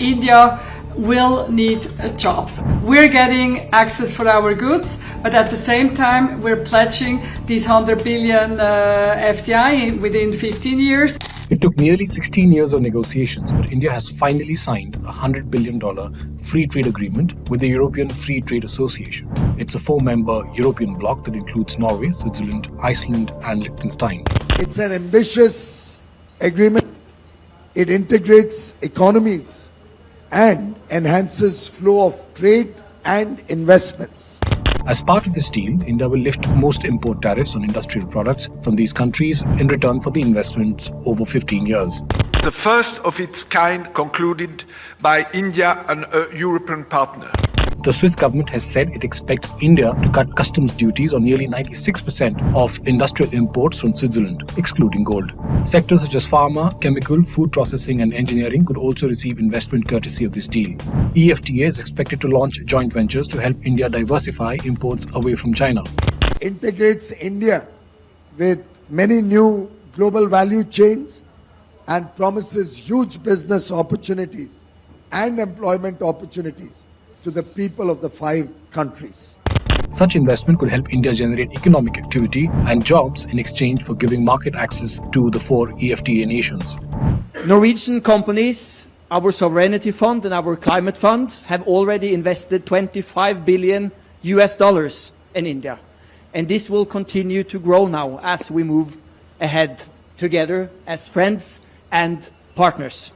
India will need jobs. We're getting access for our goods, but at the same time, we're pledging these 100 billion FDI within 15 years. It took nearly 16 years of negotiations, but India has finally signed a $100 billion free trade agreement with the European Free Trade Association. It's a 4-member European bloc that includes Norway, Switzerland, Iceland, and Liechtenstein. It's an ambitious agreement. It integrates economies and enhances flow of trade and investments. As part of this deal, India will lift most import tariffs on industrial products from these countries in return for the investments over 15 years. The first of its kind concluded by India and a European partner. The Swiss government has said it expects India to cut customs duties on nearly 96% of industrial imports from Switzerland, excluding gold. Sectors such as pharma, chemical, food processing and engineering could also receive investment courtesy of this deal. EFTA is expected to launch joint ventures to help India diversify imports away from China. Integrates India with many new global value chains and promises huge business opportunities and employment opportunities to the people of the 5 countries. Such investment could help India generate economic activity and jobs in exchange for giving market access to the 4 EFTA nations. Norwegian companies, our sovereignty fund and our climate fund have already invested $25 billion in India. And this will continue to grow now as we move ahead together as friends and partners.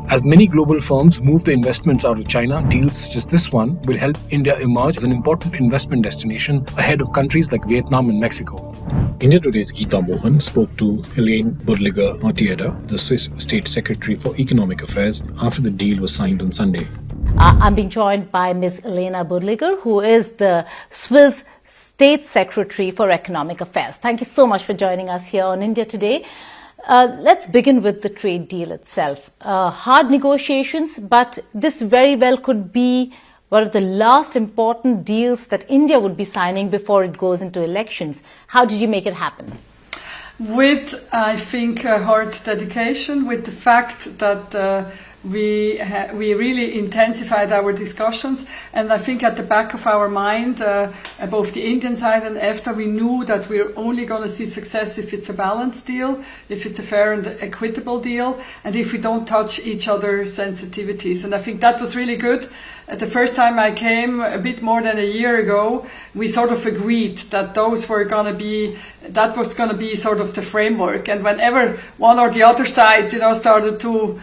As many global firms move their investments out of China, deals such as this one will help India emerge as an important investment destination ahead of countries like Vietnam and Mexico. India Today's Geeta Mohan spoke to Helene Budliger Artieda, the Swiss State Secretary for Economic Affairs, after the deal was signed on Sunday. I'm being joined by Ms. Helene Budliger, who is the Swiss State Secretary for Economic Affairs. Thank you so much for joining us here on India Today. Let's begin with the trade deal itself. Hard negotiations, but this very well could be one of the last important deals that India would be signing before it goes into elections. How did you make it happen? With, I think, hard dedication, with the fact that we really intensified our discussions, and I think at the back of our mind, both the Indian side and EFTA, we knew that we're only going to see success if it's a balanced deal, if it's a fair and equitable deal, and if we don't touch each other's sensitivities. And I think that was really good. The first time I came, a bit more than a year ago, we sort of agreed that that was going to be sort of the framework. And whenever one or the other side, started to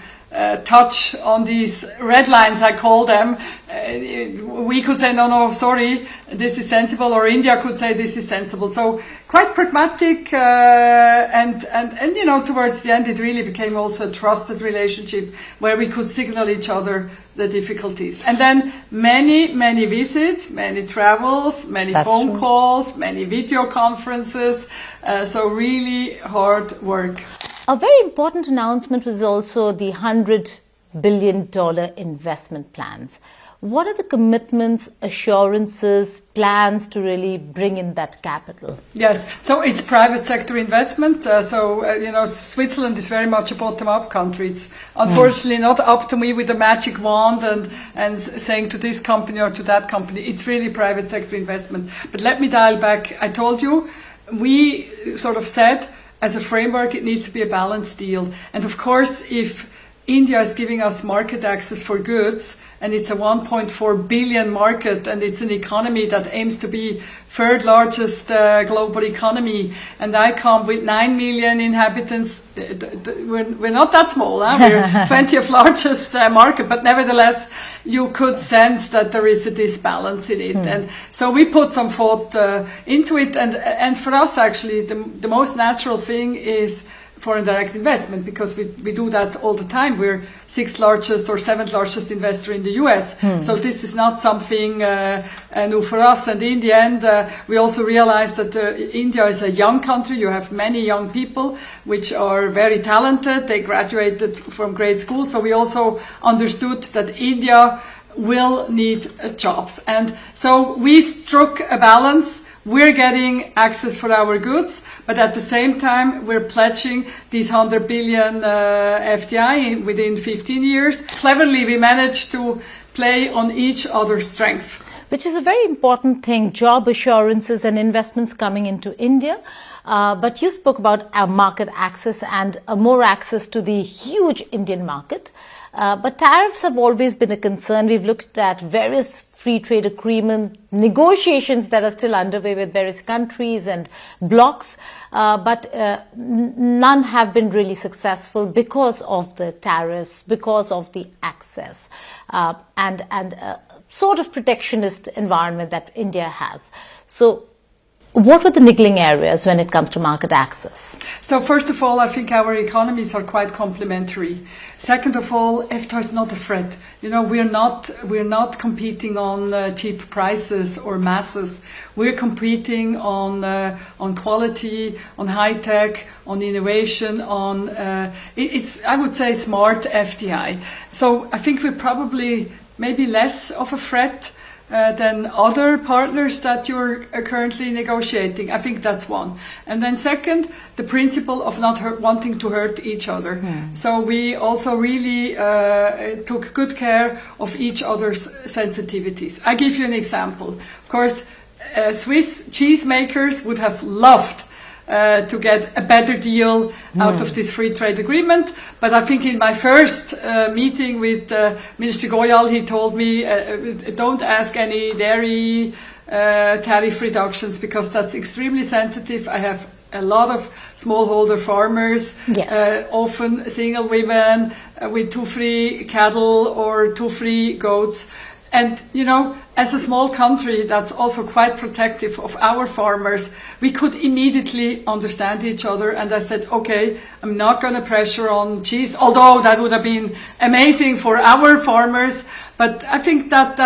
touch on these red lines, I call them, we could say, no, sorry, this is sensible, or India could say this is sensible. So quite pragmatic, and towards the end, it really became also a trusted relationship where we could signal each other the difficulties. And then many visits, many travels, many phone calls, many video conferences. So really hard work. A very important announcement was also the $100 billion investment plans. What are the commitments, assurances, plans to really bring in that capital? Yes, so it's private sector investment. Switzerland is very much a bottom-up country. It's unfortunately not up to me with a magic wand and saying to this company or to that company. It's really private sector investment. But let me dial back. I told you, we sort of said, as a framework, it needs to be a balanced deal. And of course, if India is giving us market access for goods, and it's a 1.4 billion market, and it's an economy that aims to be 3rd largest global economy, and I come with 9 million inhabitants, we're not that small, huh? We're 20th largest market, but nevertheless, you could sense that there is a disbalance in it. And so we put some thought into it, and for us actually the most natural thing is foreign direct investment, because we do that all the time. We're 6th largest or 7th largest investor in the US. So this is not something new for us. And in the end, we also realized that India is a young country. You have many young people which are very talented. They graduated from grade school. So we also understood that India will need jobs. And so we struck a balance we're getting access for our goods, but at the same time, we're pledging these 100 billion FDI within 15 years. Cleverly, we managed to play on each other's strength. Which is a very important thing, job assurances and investments coming into India. But you spoke about market access and more access to the huge Indian market. But tariffs have always been a concern. We've looked at various free trade agreement negotiations that are still underway with various countries and blocs, but none have been really successful because of the tariffs, because of the access and sort of protectionist environment that India has. So what were the niggling areas when it comes to market access? So first of all, I think our economies are quite complementary. Second of all, EFTA is not a threat. You know, we're not competing on cheap prices or masses. We're competing on quality, on high tech, on innovation, on it's I would say smart FDI. So I think we're probably maybe less of a threat than other partners that you're currently negotiating. I think that's one. And then second, the principle of not wanting to hurt each other. So we also really took good care of each other's sensitivities. I give you an example. Of course, Swiss cheesemakers would have loved to get a better deal out of this free trade agreement. But I think in my first meeting with Minister Goyal, he told me, don't ask any dairy tariff reductions because that's extremely sensitive. I have a lot of smallholder farmers, yes. Often single women with 2 free cattle or 2 free goats. And, you know, as a small country that's also quite protective of our farmers, we could immediately understand each other. And I said, okay, I'm not going to pressure on cheese, although that would have been amazing for our farmers. But I think that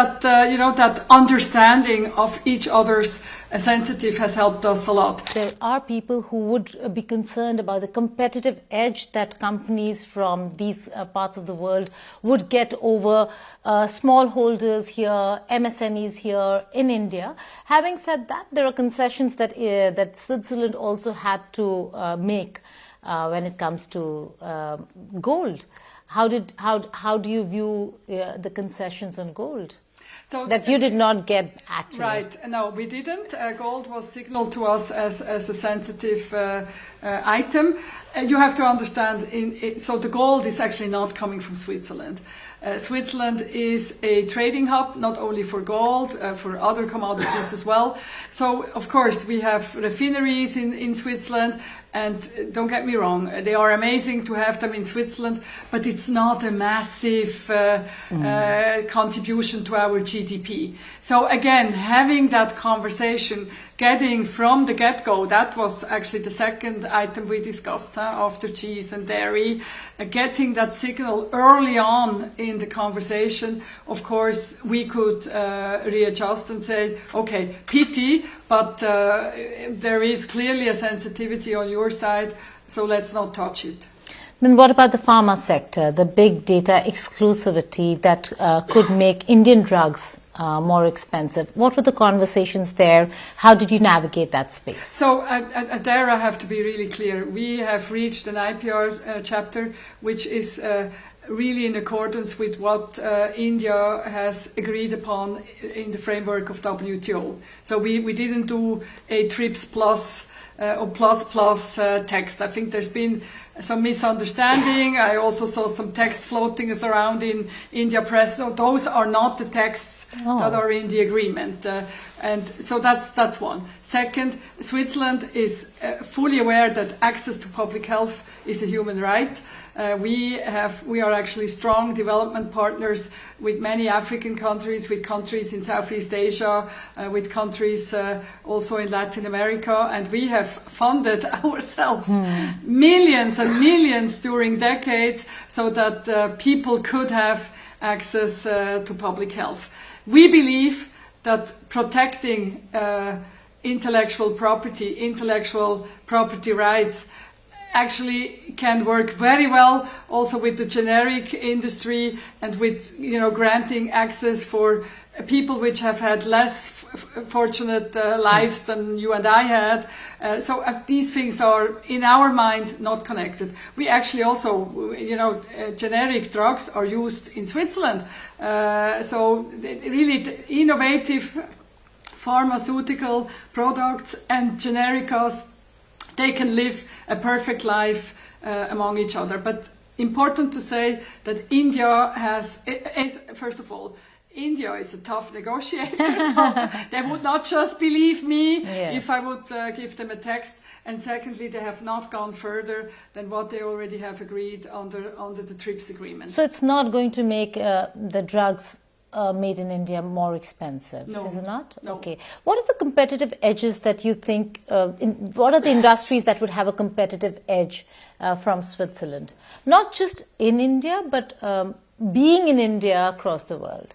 understanding of each other's sensitive has helped us a lot. There are people who would be concerned about the competitive edge that companies from these parts of the world would get over smallholders here, MSMEs here in India. Having said that, there are concessions that that Switzerland also had to make when it comes to gold. How do you view the concessions on gold? So that you did not get actually. Right. No, we didn't. Gold was signaled to us as a sensitive item. You have to understand, so the gold is actually not coming from Switzerland. Switzerland is a trading hub, not only for gold, for other commodities as well. So, of course, we have refineries in Switzerland. And don't get me wrong, they are amazing to have them in Switzerland, but it's not a massive contribution to our GDP. So again, having that conversation, getting from the get-go, that was actually the second item we discussed after cheese and dairy, getting that signal early on in the conversation. Of course, we could readjust and say, okay, pity, but there is clearly a sensitivity on your side, so let's not touch it. Then what about the pharma sector, the big data exclusivity that could make Indian drugs more expensive? What were the conversations there? How did you navigate that space? So there I have to be really clear. We have reached an IPR chapter which is really in accordance with what India has agreed upon in the framework of WTO. So we didn't do a TRIPS plus or plus text. I think there's been some misunderstanding. I also saw some text floating around in India press. So those are not the texts that are in the agreement. And so that's one. Second, Switzerland is fully aware that access to public health is a human right. We are actually strong development partners with many African countries, with countries in Southeast Asia, with countries also in Latin America, and we have funded ourselves millions and millions during decades so that people could have access to public health. We believe that protecting intellectual property rights actually can work very well also with the generic industry and with granting access for people which have had less fortunate lives than you and I had. So these things are, in our mind, not connected. We actually also, generic drugs are used in Switzerland. So really the innovative pharmaceutical products and genericas, they can live a perfect life among each other. But important to say that India first of all, India is a tough negotiator. So they would not just believe me if I would give them a text. And secondly, they have not gone further than what they already have agreed under the TRIPS agreement. So it's not going to make the drugs made in India more expensive, no. is it not? No. Okay. What are the competitive edges that you think, what are the industries that would have a competitive edge from Switzerland? Not just in India, but being in India across the world.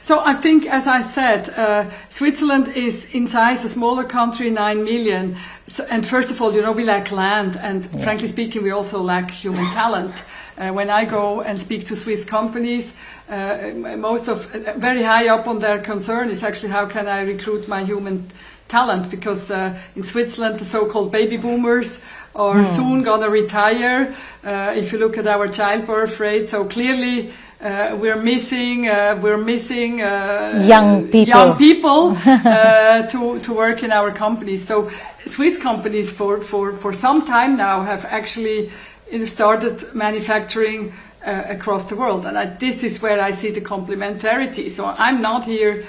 So I think, as I said, Switzerland is in size a smaller country, 9 million. So, and first of all, we lack land, and frankly speaking, we also lack human talent. When I go and speak to Swiss companies, very high up on their concern is actually how can I recruit my human talent, because in Switzerland the so-called baby boomers are soon gonna retire. If you look at our childbirth rate, so clearly we're missing young people to work in our companies. So Swiss companies for some time now have actually started manufacturing across the world, and this is where I see the complementarity. So I'm not here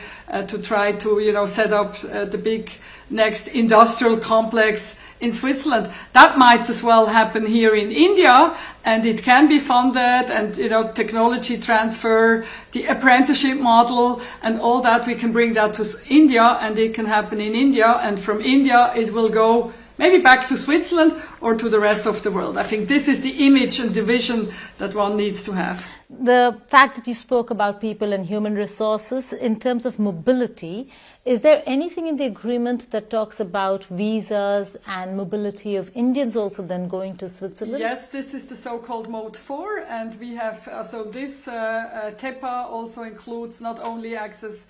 to try to set up the big next industrial complex in Switzerland. That might as well happen here in India, and it can be funded, and technology transfer, the apprenticeship model, and all that, we can bring that to India, and it can happen in India, and from India it will go maybe back to Switzerland or to the rest of the world. I think this is the image and the vision that one needs to have. The fact that you spoke about people and human resources in terms of mobility, is there anything in the agreement that talks about visas and mobility of Indians also then going to Switzerland? Yes, this is the so-called Mode 4, and we have, so this TEPA also includes not only access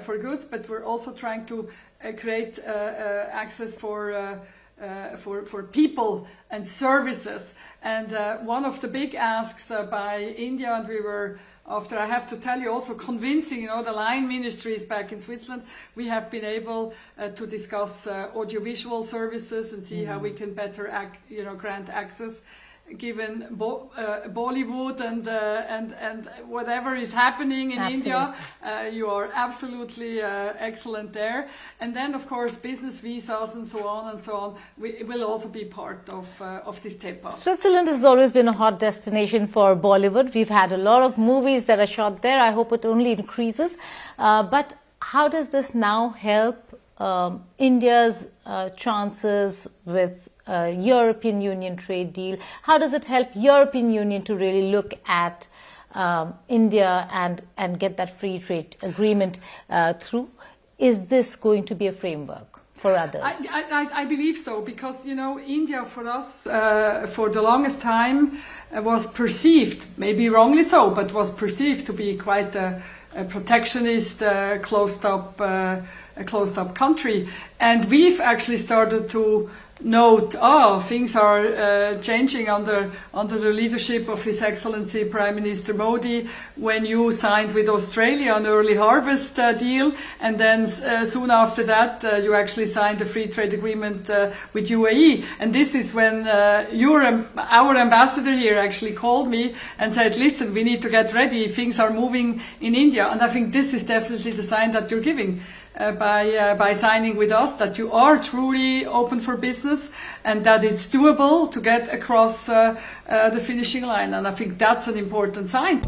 for goods, but we're also trying to create access for people and services. And one of the big asks by India, and we were, after I have to tell you, also convincing, the line ministries back in Switzerland, we have been able to discuss audiovisual services and see how we can better grant access, given Bollywood and whatever is happening in India. You are absolutely excellent there. And then, of course, business visas and so on will also be part of this TEPA. Switzerland has always been a hot destination for Bollywood. We've had a lot of movies that are shot there. I hope it only increases. But how does this now help India's chances with European Union trade deal? How does it help European Union to really look at India and get that free trade agreement through? Is this going to be a framework for others? I believe so, because India for us for the longest time was perceived, maybe wrongly so, but was perceived to be quite a protectionist, closed up country, and we've actually started to note, things are changing under the leadership of His Excellency Prime Minister Modi, when you signed with Australia an early harvest deal, and then soon after that you actually signed a free trade agreement with UAE. And this is when our ambassador here actually called me and said, listen, we need to get ready, things are moving in India. And I think this is definitely the sign that you're giving. By signing with us, that you are truly open for business and that it's doable to get across the finishing line. And I think that's an important sign.